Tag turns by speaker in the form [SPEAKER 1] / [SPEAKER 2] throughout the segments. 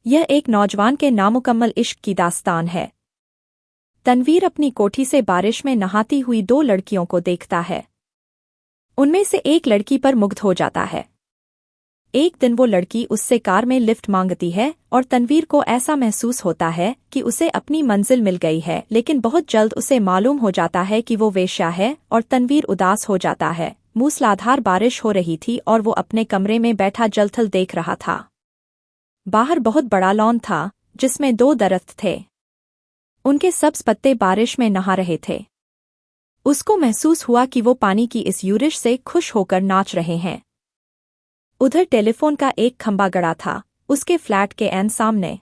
[SPEAKER 1] यह एक नौजवान के नामुकम्मल इश्क की दास्तान है। तनवीर अपनी कोठी से बारिश में नहाती हुई दो लड़कियों को देखता है। उनमें से एक लड़की पर मुग्ध हो जाता है। एक दिन वो लड़की उससे कार में लिफ्ट मांगती है और तनवीर को ऐसा महसूस होता है कि उसे अपनी मंजिल मिल गई है, लेकिन बहुत जल्द उसे मालूम हो जाता है कि वो वेश्या है और तनवीर उदास हो जाता है। मूसलाधार बारिश हो रही थी और वो अपने कमरे में बैठा जलथल देख रहा था। बाहर बहुत बड़ा लॉन था जिसमें दो दरख्त थे। उनके सब्ज पत्ते बारिश में नहा रहे थे। उसको महसूस हुआ कि वो पानी की इस यूरिश से खुश होकर नाच रहे हैं। उधर टेलीफोन का एक खंबा गड़ा था उसके फ्लैट के ऐन सामने।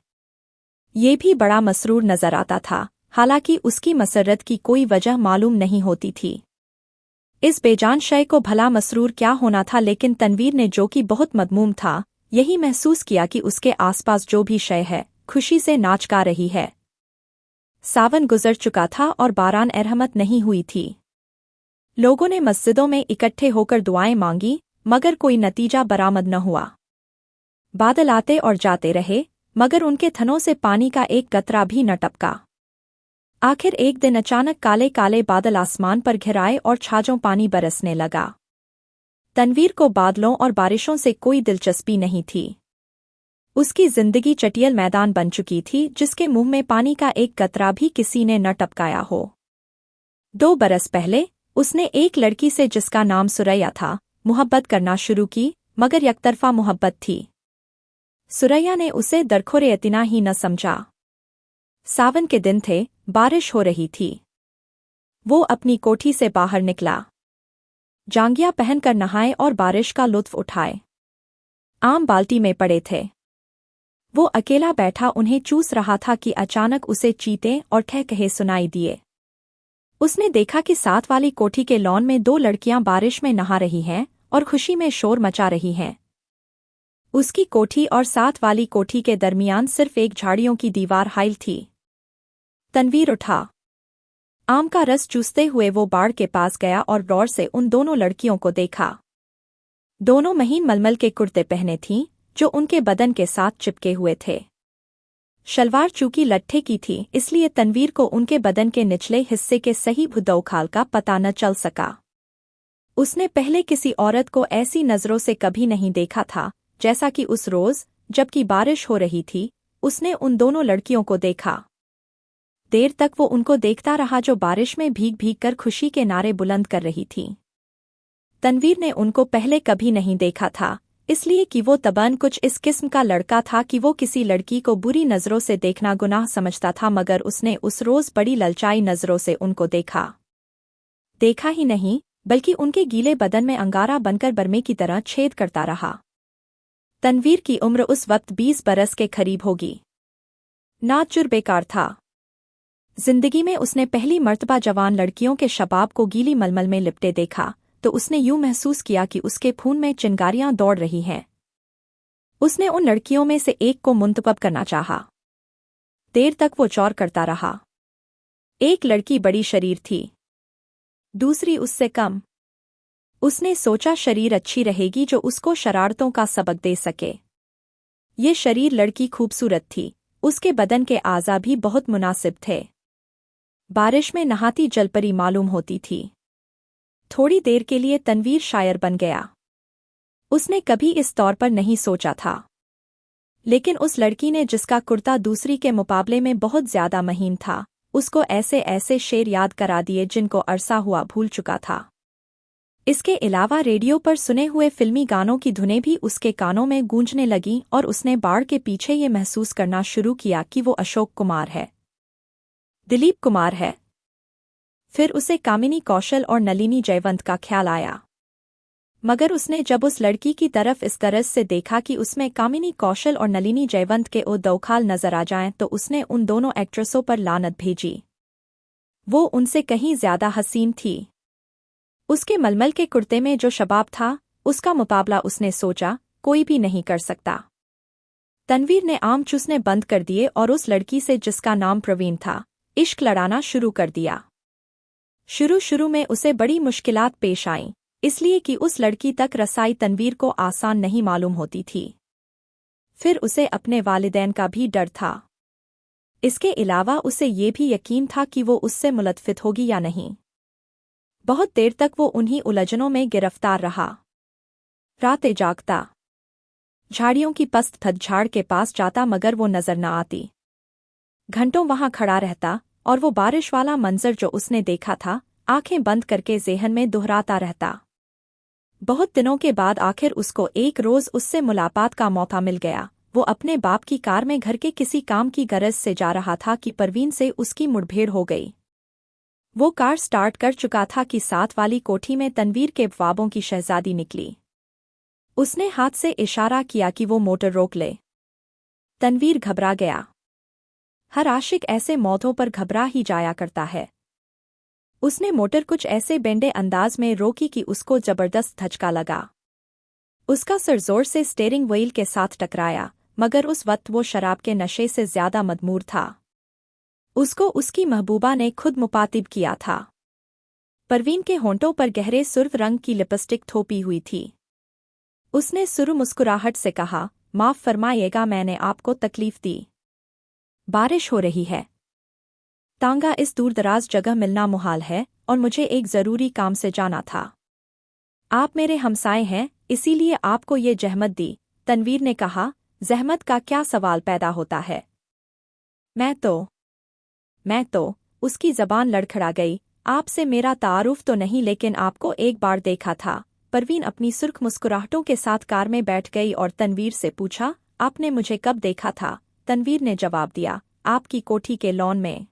[SPEAKER 1] ये भी बड़ा मसरूर नजर आता था, हालांकि उसकी मसरत की कोई वजह मालूम नहीं होती थी। इस बेजान शय को भला मसरूर क्या होना था, लेकिन तनवीर ने, जो कि बहुत मदमूम था, यही महसूस किया कि उसके आसपास जो भी शय है खुशी से नाच गा रही है। सावन गुजर चुका था और बारान अरहमत नहीं हुई थी। लोगों ने मस्जिदों में इकट्ठे होकर दुआएं मांगी, मगर कोई नतीजा बरामद न हुआ। बादल आते और जाते रहे, मगर उनके थनों से पानी का एक कतरा भी न टपका। आखिर एक दिन अचानक काले काले बादल आसमान पर घिराए और छाजों पानी बरसने लगा। तनवीर को बादलों और बारिशों से कोई दिलचस्पी नहीं थी। उसकी जिंदगी चटियल मैदान बन चुकी थी जिसके मुंह में पानी का एक कतरा भी किसी ने न टपकाया हो। 2 बरस पहले उसने एक लड़की से, जिसका नाम सुरैया था, मुहब्बत करना शुरू की, मगर यकतरफा मुहब्बत थी। सुरैया ने उसे दरखोरे इतना ही न समझा। सावन के दिन थे, बारिश हो रही थी। वो अपनी कोठी से बाहर निकला। जांगिया पहनकर नहाए और बारिश का लुत्फ उठाए। आम बाल्टी में पड़े थे। वो अकेला बैठा उन्हें चूस रहा था कि अचानक उसे चीते और ठहकहे सुनाई दिए। उसने देखा कि साथ वाली कोठी के लॉन में 2 लड़कियां बारिश में नहा रही हैं और खुशी में शोर मचा रही हैं। उसकी कोठी और साथ वाली कोठी के दरमियान सिर्फ एक झाड़ियों की दीवार हाइल थी। तनवीर उठा। आम का रस चूसते हुए वो बाड़ के पास गया और गौर से उन दोनों लड़कियों को देखा। दोनों महीन मलमल के कुर्ते पहने थीं, जो उनके बदन के साथ चिपके हुए थे। शलवार चूंकि लट्ठे की थी, इसलिए तनवीर को उनके बदन के निचले हिस्से के सही भुदौखाल का पता न चल सका। उसने पहले किसी औरत को ऐसी नजरों से कभी नहीं देखा था, जैसा कि उस रोज, जबकि बारिश हो रही थी, उसने उन दोनों लड़कियों को देखा। देर तक वो उनको देखता रहा जो बारिश में भीग भीग कर खुशी के नारे बुलंद कर रही थीं। तनवीर ने उनको पहले कभी नहीं देखा था, इसलिए कि वो तबन कुछ इस किस्म का लड़का था कि वो किसी लड़की को बुरी नज़रों से देखना गुनाह समझता था, मगर उसने उस रोज़ बड़ी ललचाई नज़रों से उनको देखा। देखा ही नहीं, बल्कि उनके गीले बदन में अंगारा बनकर बरमे की तरह छेद करता रहा। तनवीर की उम्र उस वक्त 20 बरस के करीब होगी। नाजुर बेकार था। जिंदगी में उसने पहली मर्तबा जवान लड़कियों के शबाब को गीली मलमल में लिपटे देखा, तो उसने यूं महसूस किया कि उसके खून में चिंगारियां दौड़ रही हैं। उसने उन लड़कियों में से एक को मुंतखब करना चाहा। देर तक वो चौर करता रहा। एक लड़की बड़ी शरीर थी, दूसरी उससे कम। उसने सोचा शरीर अच्छी रहेगी जो उसको शरारतों का सबक दे सके। ये शरीर लड़की खूबसूरत थी, उसके बदन के आज़ा भी बहुत मुनासिब थे। बारिश में नहाती जलपरी मालूम होती थी। थोड़ी देर के लिए तनवीर शायर बन गया। उसने कभी इस तौर पर नहीं सोचा था, लेकिन उस लड़की ने, जिसका कुर्ता दूसरी के मुकाबले में बहुत ज्यादा महीन था, उसको ऐसे ऐसे शेर याद करा दिए जिनको अरसा हुआ भूल चुका था। इसके अलावा रेडियो पर सुने हुए फिल्मी गानों की धुनें भी उसके कानों में गूंजने लगीं और उसने बाढ़ के पीछे ये महसूस करना शुरू किया कि वो अशोक कुमार है, दिलीप कुमार है। फिर उसे कामिनी कौशल और नलिनी जयवंत का ख्याल आया, मगर उसने जब उस लड़की की तरफ इस गरज से देखा कि उसमें कामिनी कौशल और नलिनी जयवंत के ओ दौखाल नजर आ जाएं, तो उसने उन दोनों एक्ट्रेसों पर लानत भेजी। वो उनसे कहीं ज्यादा हसीन थी। उसके मलमल के कुर्ते में जो शबाब था, उसका मुकाबला उसने सोचा कोई भी नहीं कर सकता। तनवीर ने आम चूसने बंद कर दिए और उस लड़की से, जिसका नाम प्रवीण था, इश्क लड़ाना शुरू कर दिया। शुरू में उसे बड़ी मुश्किलात पेश आईं, इसलिए कि उस लड़की तक रसाई तनवीर को आसान नहीं मालूम होती थी। फिर उसे अपने वालिदैन का भी डर था। इसके अलावा उसे ये भी यकीन था कि वो उससे मुलतफित होगी या नहीं। बहुत देर तक वो उन्हीं उलझनों में गिरफ्तार रहा। रातें जागता, झाड़ियों की पस्त थद झाड़ के पास जाता मगर वो नजर न आती। घंटों वहां खड़ा रहता और वो बारिश वाला मंजर जो उसने देखा था आंखें बंद करके ज़हन में दोहराता रहता। बहुत दिनों के बाद आखिर उसको एक रोज उससे मुलाकात का मौका मिल गया। वो अपने बाप की कार में घर के किसी काम की गरज से जा रहा था कि परवीन से उसकी मुठभेड़ हो गई। वो कार स्टार्ट कर चुका था कि साथ वाली कोठी में तनवीर के ख्वाबों की शहजादी निकली। उसने हाथ से इशारा किया कि वो मोटर रोक ले। तनवीर घबरा गया। हर आशिक ऐसे मौतों पर घबरा ही जाया करता है। उसने मोटर कुछ ऐसे बेंडे अंदाज में रोकी कि उसको जबरदस्त धचका लगा। उसका सर जोर से स्टीयरिंग व्हील के साथ टकराया, मगर उस वक्त वो शराब के नशे से ज्यादा मदमूर था। उसको उसकी महबूबा ने खुद मुपातिब किया था। परवीन के होंठों पर गहरे सुर्ख रंग की लिपस्टिक थोपी हुई थी। उसने सुरु मुस्कुराहट से कहा, माफ फरमाइएगा मैंने आपको तकलीफ दी। बारिश हो रही है। तांगा इस दूरदराज जगह मिलना मुहाल है और मुझे एक जरूरी काम से जाना था। आप मेरे हमसाए हैं इसीलिए आपको ये जहमत दी। तनवीर ने कहा, जहमत का क्या सवाल पैदा होता है। मैं तो उसकी जबान लड़खड़ा गई। आपसे मेरा तारुफ तो नहीं लेकिन आपको एक बार देखा था। परवीन अपनी सुर्ख मुस्कुराहटों के साथ कार में बैठ गई और तनवीर से पूछा, आपने मुझे कब देखा था। तनवीर ने जवाब दिया, आपकी कोठी के लॉन में।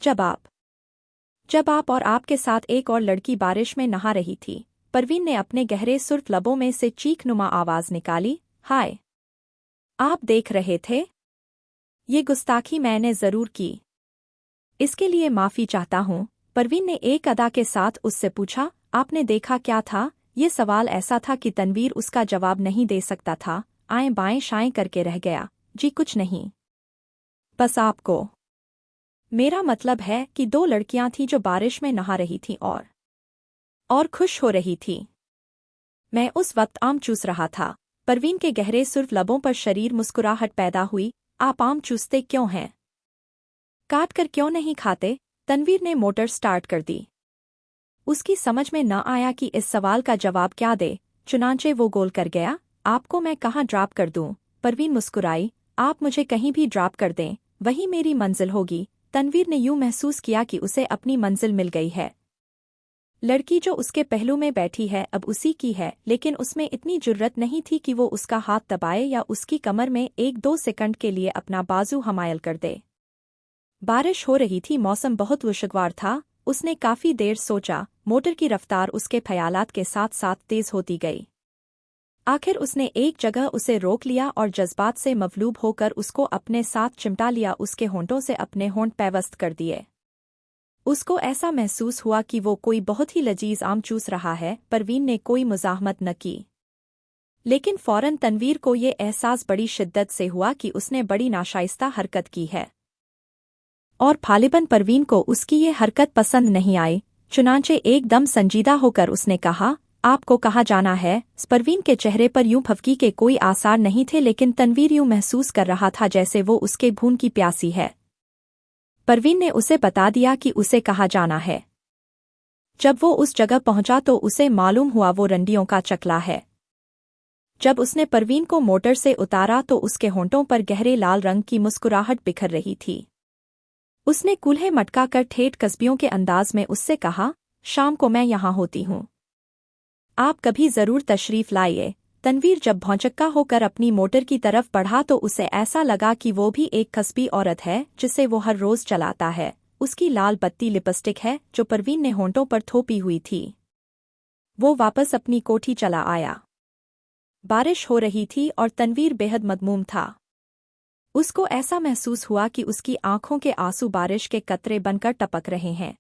[SPEAKER 1] जब आप और आपके साथ एक और लड़की बारिश में नहा रही थी। परवीन ने अपने गहरे सुर्ख लबों में से चीखनुमा आवाज निकाली, हाय। आप देख रहे थे। ये गुस्ताखी मैंने जरूर की। इसके लिए माफी चाहता हूँ। परवीन ने एक अदा के साथ उससे पूछा, आपने देखा क्या था। ये सवाल ऐसा था कि तनवीर उसका जवाब नहीं दे सकता था। आएं बाएं शाएं करके रह गया। जी कुछ नहीं, बस आपको। मेरा मतलब है कि दो लड़कियां थीं जो बारिश में नहा रही थीं और खुश हो रही थी। मैं उस वक्त आम चूस रहा था। परवीन के गहरे सुर्ख लबों पर शरीर मुस्कुराहट पैदा हुई। आप आम चूसते क्यों हैं? काट कर क्यों नहीं खाते? तनवीर ने मोटर स्टार्ट कर दी। उसकी समझ में न आया कि इस सवाल का जवाब क्या दे, चुनांचे वो गोल कर गया। आपको मैं कहाँ ड्रॉप कर दूं? परवीन मुस्कुराई, आप मुझे कहीं भी ड्रॉप कर दें, वही मेरी मंजिल होगी। तनवीर ने यूं महसूस किया कि उसे अपनी मंजिल मिल गई है। लड़की जो उसके पहलू में बैठी है अब उसी की है, लेकिन उसमें इतनी जुर्रत नहीं थी कि वो उसका हाथ दबाए या उसकी कमर में 1-2 सेकंड के लिए अपना बाजू हमायल कर दे। बारिश हो रही थी, मौसम बहुत खुशगवार था। उसने काफी देर सोचा। मोटर की रफ्तार उसके ख्यालात के साथ साथ तेज होती गई। आखिर उसने एक जगह उसे रोक लिया और जज्बात से मवलूब होकर उसको अपने साथ चिमटा लिया। उसके होंठों से अपने होंठ पैवस्त कर दिए। उसको ऐसा महसूस हुआ कि वो कोई बहुत ही लजीज आम चूस रहा है। परवीन ने कोई मुज़ाहमत न की, लेकिन फौरन तनवीर को ये एहसास बड़ी शिद्दत से हुआ कि उसने बड़ी नाशाइस्ता हरकत की है और फालिबन परवीन को उसकी ये हरकत पसंद नहीं आई। चुनांचे एकदम संजीदा होकर उसने कहा, आपको कहाँ जाना है? परवीन के चेहरे पर यूं फफकी के कोई आसार नहीं थे, लेकिन तनवीर यूं महसूस कर रहा था जैसे वो उसके खून की प्यासी है। परवीन ने उसे बता दिया कि उसे कहाँ जाना है। जब वो उस जगह पहुंचा तो उसे मालूम हुआ वो रंडियों का चकला है। जब उसने परवीन को मोटर से उतारा तो उसके होंठों पर गहरे लाल रंग की मुस्कुराहट बिखर रही थी। उसने कूल्हे मटका कर ठेठ कस्बियों के अंदाज में उससे कहा, शाम को मैं यहाँ होती हूँ, आप कभी जरूर तशरीफ लाइए। तनवीर जब भौचक्का होकर अपनी मोटर की तरफ बढ़ा तो उसे ऐसा लगा कि वो भी एक कस्बी औरत है जिसे वो हर रोज चलाता है। उसकी लाल बत्ती लिपस्टिक है जो परवीन ने होंठों पर थोपी हुई थी। वो वापस अपनी कोठी चला आया। बारिश हो रही थी और तनवीर बेहद मदमूम था। उसको ऐसा महसूस हुआ कि उसकी आंखों के आंसू बारिश के कतरे बनकर टपक रहे हैं।